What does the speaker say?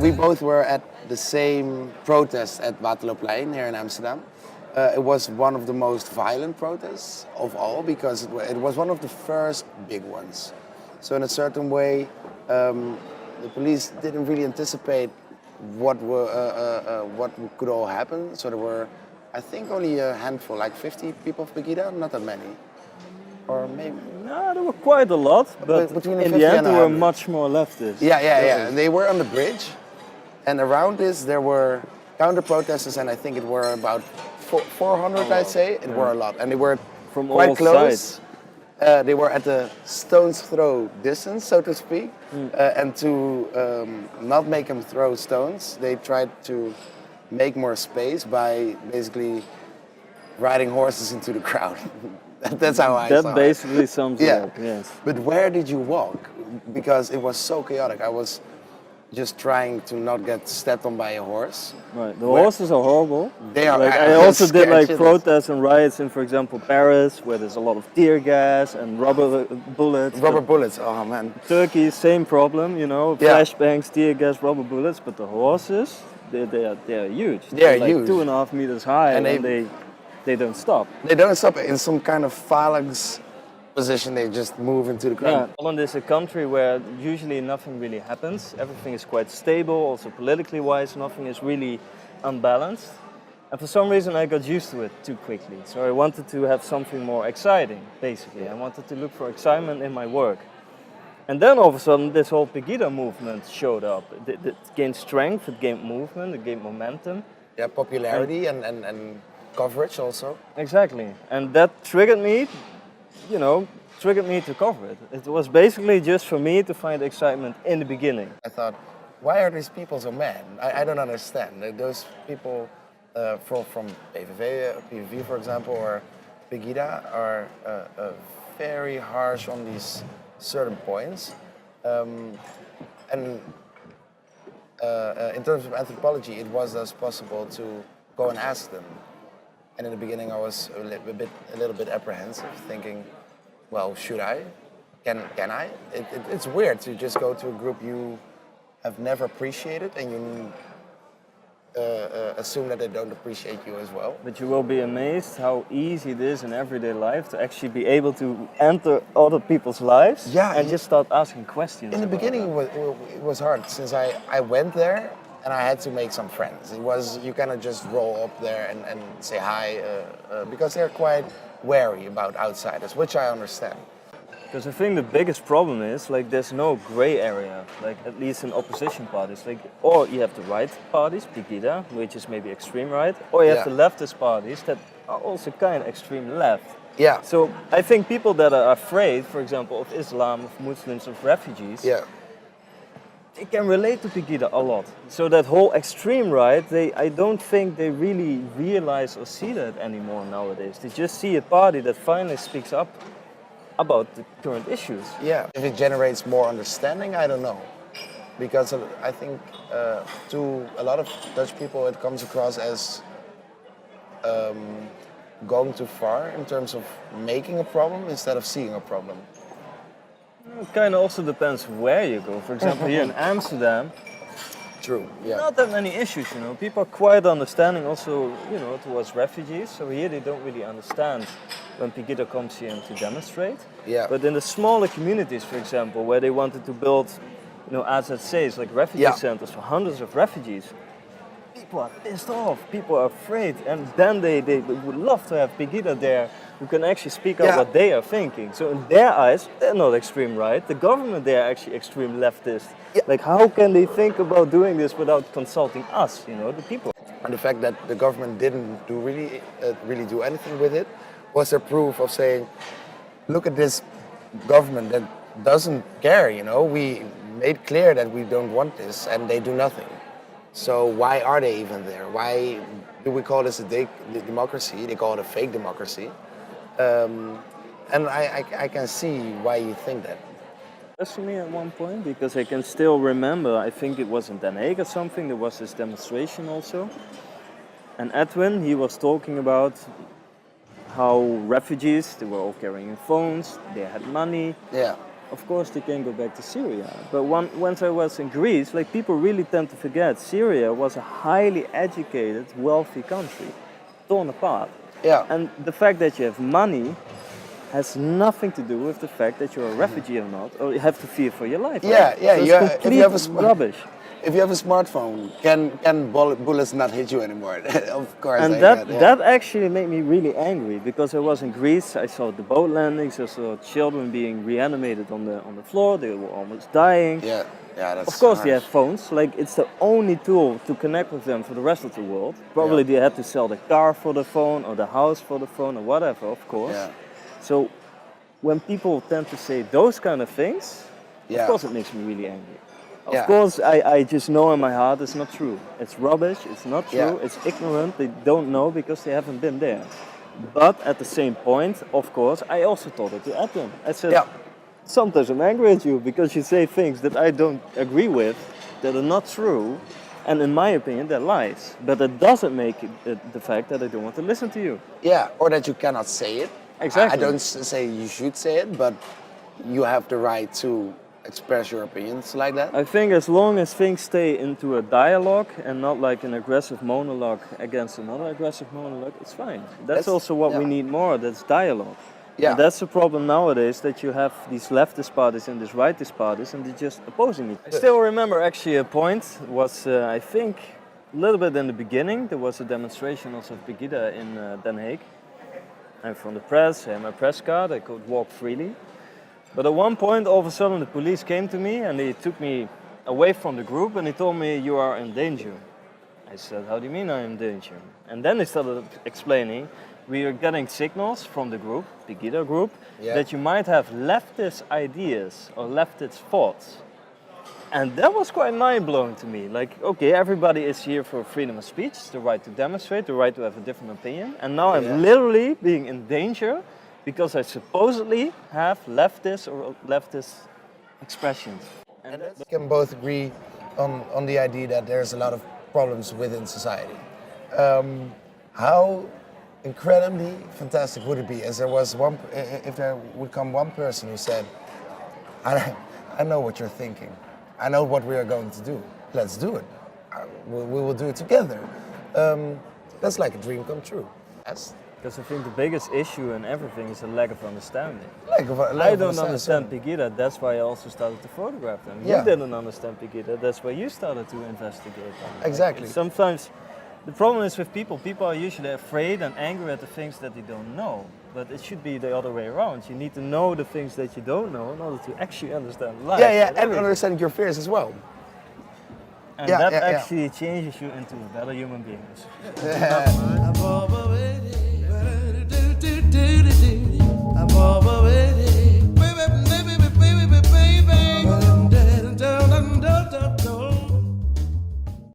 We both were at the same protest at Waterloopplein here in Amsterdam. It was one of the most violent protests of all because it was one of the first big ones. So in a certain way, the police didn't really anticipate what could all happen. So there were, I think, only a handful, like 50 people of PEGIDA, not that many. Or maybe... No, there were quite a lot, but in the end there were much more leftists. Yeah. They were on the bridge, and around this there were counter-protesters, and I think it were about 400, I'd say. It were a lot, and they were from quite all close. sides. They were at a stone's throw distance, so to speak, and to not make them throw stones, they tried to make more space by basically riding horses into the crowd. That's how I saw it. That basically sums it up, yes. But where did you walk? Because it was so chaotic. I was just trying to not get stepped on by a horse. Right, the horses are horrible. They are. Like, I also did like protests and riots in, for example, Paris, where there's a lot of tear gas and rubber bullets. Rubber bullets, oh man. Turkey, same problem, you know, flashbangs, tear gas, rubber bullets, but the horses, they're huge. They're like huge. 2.5 meters high, and they don't stop. They don't stop in some kind of phalanx position, they just move into the crowd. Yeah. Holland is a country where usually nothing really happens. Everything is quite stable, also politically wise, nothing is really unbalanced. And for some reason I got used to it too quickly. So I wanted to have something more exciting, basically. I wanted to look for excitement in my work. And then all of a sudden this whole PEGIDA movement showed up. It gained strength, it gained movement, it gained momentum. Yeah, popularity and coverage also. Exactly. And that triggered me, to cover it. It was basically just for me to find excitement in the beginning. I thought, why are these people so mad? I don't understand. Those people from PVV, for example, or PEGIDA are very harsh on these certain points. And in terms of anthropology, it was thus possible to go and ask them. And in the beginning, I was a little bit apprehensive, thinking, well, should I? Can I? It's weird to just go to a group you have never appreciated and you assume that they don't appreciate you as well. But you will be amazed how easy it is in everyday life to actually be able to enter other people's lives and just start asking questions. In the beginning, it was hard since I went there and I had to make some friends. You cannot just roll up there and say hi because they're quite wary about outsiders, which I understand. Because I think the biggest problem is there's no gray area, at least in opposition parties. Or you have the right parties, PEGIDA, which is maybe extreme right, or you have the leftist parties that are also kind of extreme left. Yeah. So I think people that are afraid, for example, of Islam, of Muslims, of refugees, they can relate to PEGIDA a lot. So that whole extreme right, I don't think they really realize or see that anymore nowadays. They just see a party that finally speaks up about the current issues. Yeah, if it generates more understanding, I don't know. Because I think to a lot of Dutch people it comes across as going too far in terms of making a problem instead of seeing a problem. It kind of also depends where you go. For example, here in Amsterdam, not that many issues, People are quite understanding also, towards refugees. So here they don't really understand when PEGIDA comes here to demonstrate. Yeah. But in the smaller communities, for example, where they wanted to build, AZC's, like refugee centers for hundreds of refugees, people are pissed off, people are afraid. And then they would love to have PEGIDA there who can actually speak up what they are thinking. So in their eyes, they're not extreme right. The government, they're actually extreme leftist. Yeah. How can they think about doing this without consulting us, the people? And the fact that the government didn't really do anything with it was their proof of saying, look at this government that doesn't care, We made clear that we don't want this and they do nothing. So why are they even there? Why do we call this a democracy? They call it a fake democracy. And I can see why you think that. That's for me at one point, because I can still remember, I think it was in Den Haag or something, there was this demonstration also. And Edwin, he was talking about how refugees, they were all carrying phones, they had money. Yeah. Of course, they can go back to Syria. But once I was in Greece, like people really tend to forget, Syria was a highly educated, wealthy country, torn apart. Yeah. And the fact that you have money has nothing to do with the fact that you're a refugee or not, or you have to fear for your life. Yeah, right? yeah. So Yeah. it's complete rubbish. If you have a smartphone, can bullets not hit you anymore? Of course. And I that get, yeah. that actually made me really angry because I was in Greece. I saw the boat landings. I saw children being reanimated on the floor. They were almost dying. Yeah, yeah. That's Of course, they harsh. have phones. Like it's the only tool to connect with them for the rest of the world. Probably they had to sell the car for the phone or the house for the phone or whatever. Of course. Yeah. So when people tend to say those kind of things, Yeah. of course it makes me really angry. Of Yeah. course, I just know in my heart it's not true. It's rubbish, it's not true, Yeah. it's ignorant, they don't know because they haven't been there. But at the same point, of course, I also told it to Adam. I said, Yeah. sometimes I'm angry at you because you say things that I don't agree with, that are not true, and in my opinion, they're lies. But that doesn't make it the fact that I don't want to listen to you. Yeah, or that you cannot say it. Exactly. I don't say you should say it, but you have the right to express your opinions like that. I think as long as things stay into a dialogue and not like an aggressive monologue against another aggressive monologue, it's fine. That's also what we need more, that's dialogue. Yeah. And that's the problem nowadays, that you have these leftist parties and these rightist parties and they're just opposing each other. I still remember actually a point, was I think a little bit in the beginning, there was a demonstration also of PEGIDA in Den Haag. I'm from the press, I had my press card, I could walk freely. But at one point, all of a sudden, the police came to me and they took me away from the group and they told me, you are in danger. I said, how do you mean I'm in danger? And then they started explaining, we are getting signals from the group, PEGIDA group, that you might have leftist ideas or leftist thoughts. And that was quite mind-blowing to me. Like, okay, everybody is here for freedom of speech, the right to demonstrate, the right to have a different opinion. And now I'm literally being in danger because I supposedly have leftist or leftist expressions. And we can both agree on the idea that there's a lot of problems within society. How incredibly fantastic would it be if there would come one person who said, I know what you're thinking. I know what we are going to do. Let's do it. We will do it together. That's like a dream come true. Yes. Because I think the biggest issue in everything is a lack of understanding. I don't understand PEGIDA, that's why I also started to photograph them. Yeah. You didn't understand PEGIDA, that's why you started to investigate them. Exactly. Like, sometimes the problem is with people are usually afraid and angry at the things that they don't know. But it should be the other way around. You need to know the things that you don't know in order to actually understand life. Yeah, and understand your fears as well. And that actually changes you into a better human being.